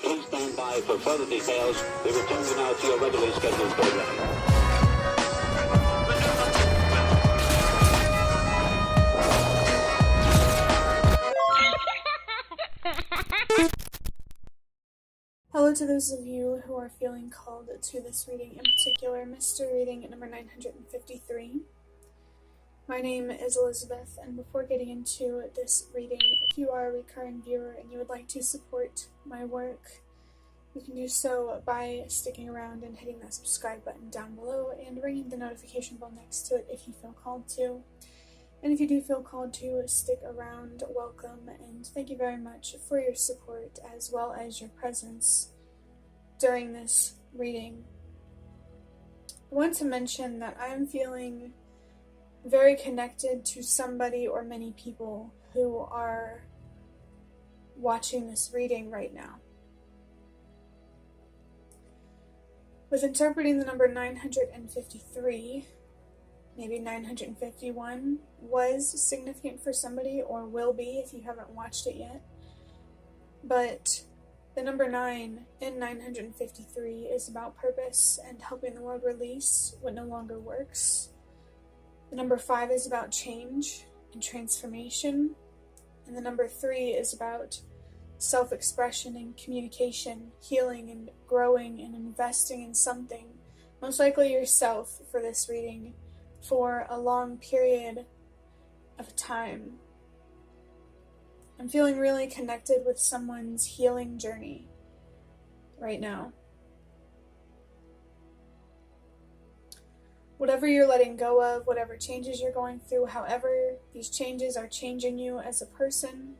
Please stand by for further details. We return you now to your regularly scheduled program. Hello to those of you who are feeling called to this reading, in particular, mystery reading number 953. My name is Elizabeth, and before getting into this reading, if you are a recurring viewer and you would like to support my work, you can do so by sticking around and hitting that subscribe button down below and ringing the notification bell next to it if you feel called to. And if you do feel called to stick around, welcome, and thank you very much for your support as well as your presence during this reading. I want to mention that I am feeling very connected to somebody or many people who are watching this reading right now. With interpreting the number 953, maybe 951 was significant for somebody, or will be if you haven't watched it yet. But the number 9 in 953 is about purpose and helping the world release what no longer works. The number 5 is about change and transformation. And the number 3 is about self-expression and communication, healing and growing and investing in something, most likely yourself for this reading, for a long period of time. I'm feeling really connected with someone's healing journey right now. Whatever you're letting go of, whatever changes you're going through, however these changes are changing you as a person,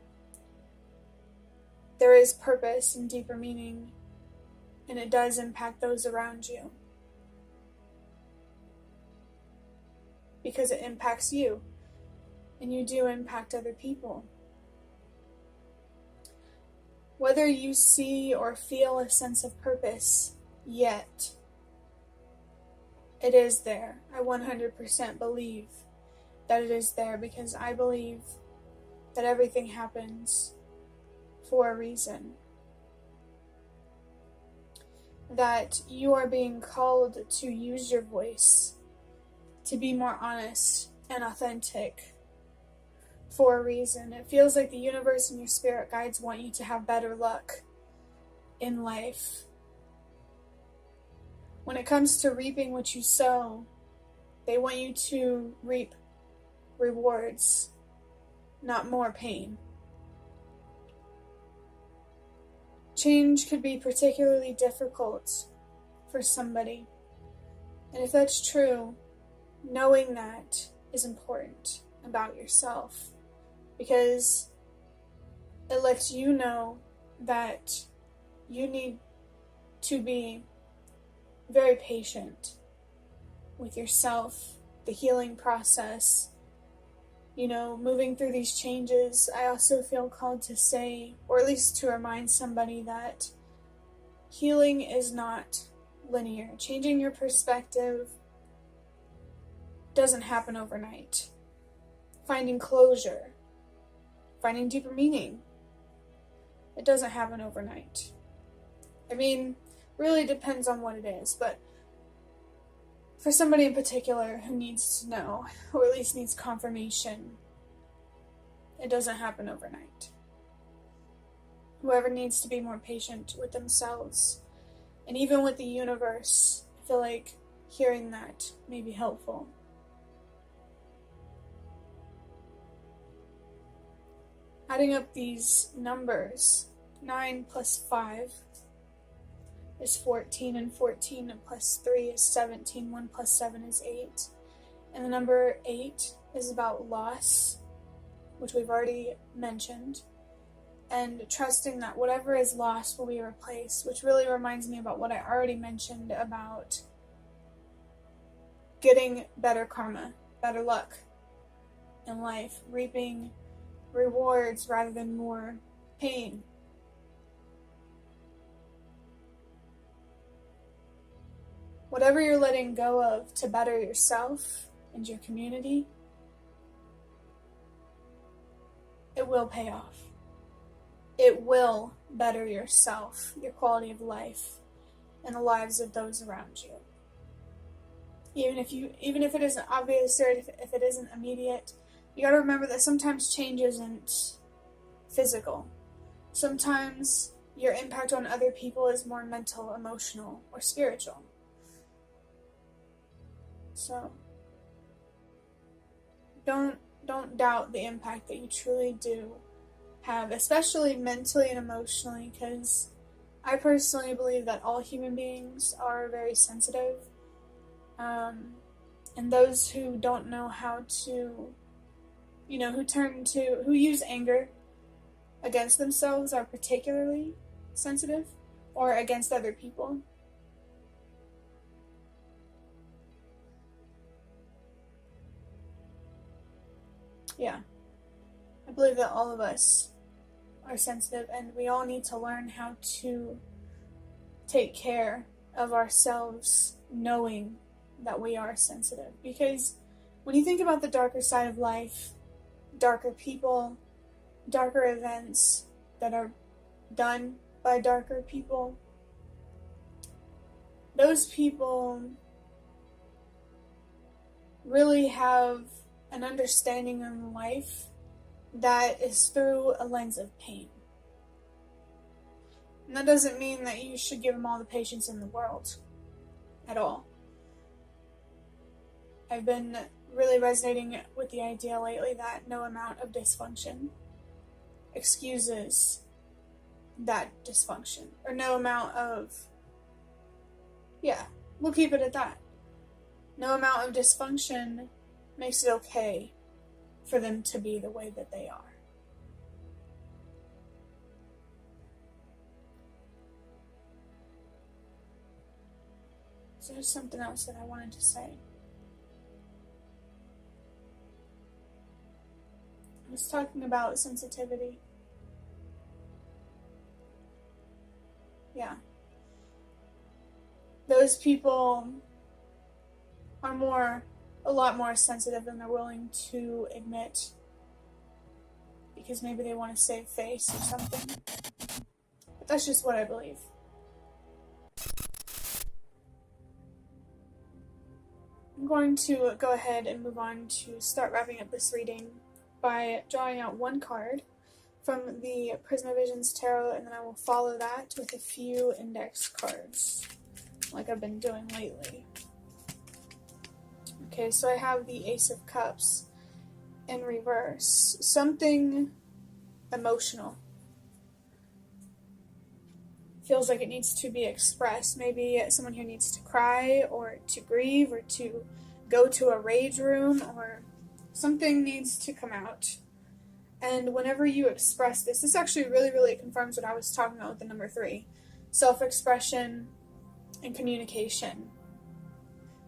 there is purpose and deeper meaning, and it does impact those around you. Because it impacts you, and you do impact other people. Whether you see or feel a sense of purpose yet, it is there. I 100% believe that it is there, because I believe that everything happens for a reason. That you are being called to use your voice, to be more honest and authentic for a reason. It feels like the universe and your spirit guides want you to have better luck in life. When it comes to reaping what you sow, they want you to reap rewards, not more pain. Change could be particularly difficult for somebody. And if that's true, knowing that is important about yourself, because it lets you know that you need to be very patient with yourself, the healing process, moving through these changes. I also feel called to say, or at least to remind somebody, that healing is not linear. Changing your perspective doesn't happen overnight. Finding closure, finding deeper meaning, it doesn't happen overnight. I mean, really depends on what it is, but for somebody in particular who needs to know, or at least needs confirmation, it doesn't happen overnight. Whoever needs to be more patient with themselves, and even with the universe, I feel like hearing that may be helpful. Adding up these numbers, 9 plus 5 is 14, and 14 plus 3 is 17, 1 plus 7 is 8. And the number 8 is about loss, which we've already mentioned, and trusting that whatever is lost will be replaced, which really reminds me about what I already mentioned about getting better karma, better luck in life, reaping rewards rather than more pain. whatever you're letting go of to better yourself and your community, it will pay off. It will better yourself, your quality of life, and the lives of those around you. Even if it isn't obvious or if it isn't immediate, you gotta remember that sometimes change isn't physical. Sometimes your impact on other people is more mental, emotional, or spiritual. So don't doubt the impact that you truly do have, especially mentally and emotionally, because I personally believe that all human beings are very sensitive. And those who don't know how to, who use anger against themselves are particularly sensitive, or against other people. Yeah. I believe that all of us are sensitive, and we all need to learn how to take care of ourselves, knowing that we are sensitive. Because when you think about the darker side of life, darker people, darker events that are done by darker people, those people really have an understanding of life that is through a lens of pain. And that doesn't mean that you should give them all the patience in the world at all. I've been really resonating with the idea lately that no amount of dysfunction excuses that dysfunction. Or no amount of, we'll keep it at that. No amount of dysfunction makes it okay for them to be the way that they are. So there's something else that I wanted to say. I was talking about sensitivity. Yeah. Those people are a lot more sensitive than they're willing to admit, because maybe they want to save face or something. But that's just what I believe. I'm going to go ahead and move on to start wrapping up this reading by drawing out one card from the Prisma Visions Tarot, and then I will follow that with a few index cards, like I've been doing lately. Okay, so I have the Ace of Cups in reverse. Something emotional. Feels like it needs to be expressed. Maybe someone here needs to cry, or to grieve, or to go to a rage room, or something needs to come out. And whenever you express this actually really, really confirms what I was talking about with the number 3. Self-expression and communication.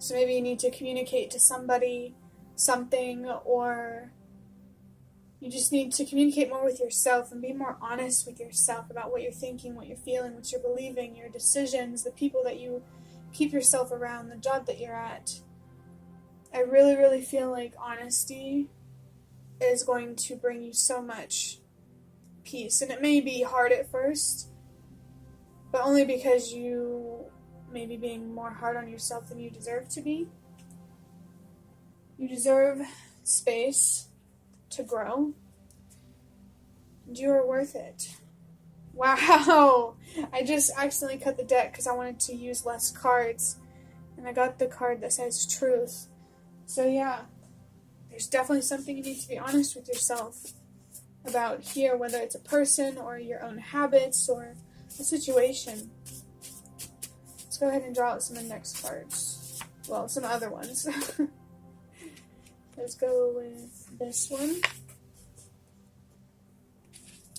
So maybe you need to communicate to somebody something, or you just need to communicate more with yourself and be more honest with yourself about what you're thinking, what you're feeling, what you're believing, your decisions, the people that you keep yourself around, the job that you're at. I really, really feel like honesty is going to bring you so much peace. And it may be hard at first, but only because you may be being more hard on yourself than you deserve to be. You deserve space to grow, and you are worth it. Wow! I just accidentally cut the deck because I wanted to use less cards, and I got the card that says truth. So yeah, there's definitely something you need to be honest with yourself about here, whether it's a person or your own habits or a situation. Let's go ahead and draw out some index cards. Well, some other ones. Let's go with this one.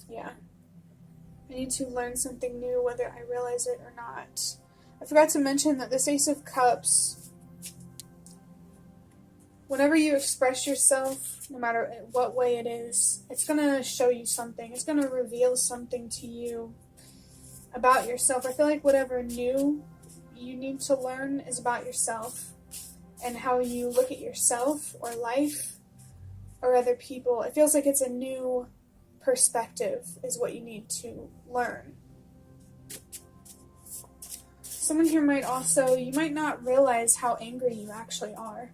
Yeah. I need to learn something new, whether I realize it or not. I forgot to mention that this Ace of Cups, whenever you express yourself, no matter what way it is, it's going to show you something. It's going to reveal something to you about yourself. I feel like whatever new you need to learn is about yourself and how you look at yourself or life or other people. It feels like it's a new perspective is what you need to learn. Someone here you might not realize how angry you actually are.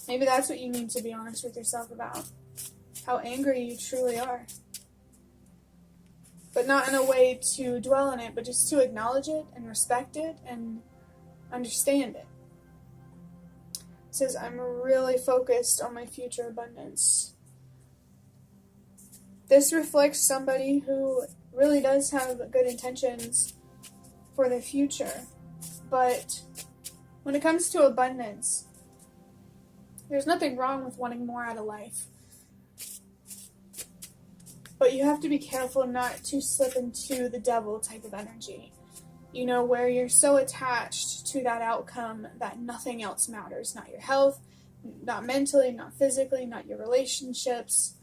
Maybe that's what you need to be honest with yourself about. How angry you truly are. But not in a way to dwell on it, but just to acknowledge it and respect it and understand it. It says, I'm really focused on my future abundance. This reflects somebody who really does have good intentions for the future. But when it comes to abundance, there's nothing wrong with wanting more out of life. But you have to be careful not to slip into the devil type of energy. You know, where you're so attached to that outcome that nothing else matters. Not your health, not mentally, not physically, not your relationships.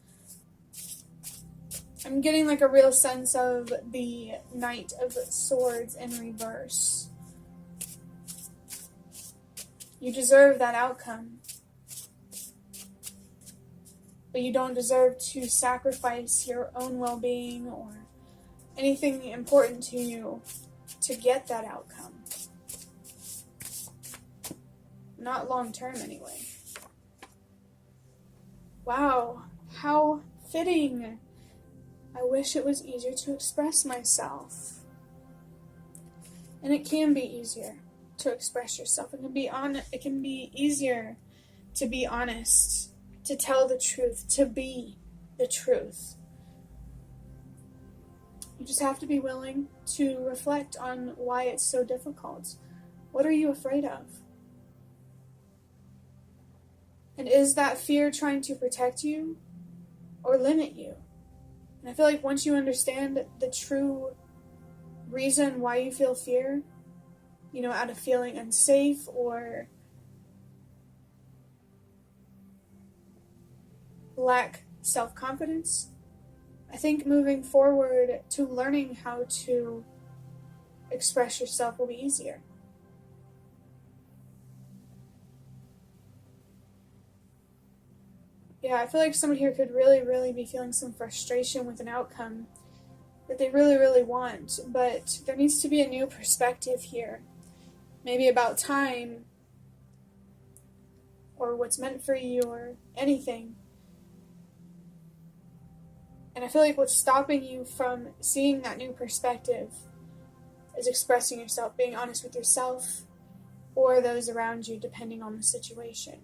I'm getting like a real sense of the Knight of Swords in reverse. You deserve that outcome. But you don't deserve to sacrifice your own well-being or anything important to you to get that outcome. Not long-term, anyway. Wow, how fitting. I wish it was easier to express myself. And it can be easier to express yourself. It can be easier to be honest, to tell the truth, to be the truth. You just have to be willing to reflect on why it's so difficult. What are you afraid of? And is that fear trying to protect you or limit you? And I feel like once you understand the true reason why you feel fear, you know, out of feeling unsafe or lack self-confidence, I think moving forward to learning how to express yourself will be easier. Yeah, I feel like someone here could really, really be feeling some frustration with an outcome that they really, really want, but there needs to be a new perspective here. Maybe about time, or what's meant for you, or anything. And I feel like what's stopping you from seeing that new perspective is expressing yourself, being honest with yourself, or those around you, depending on the situation.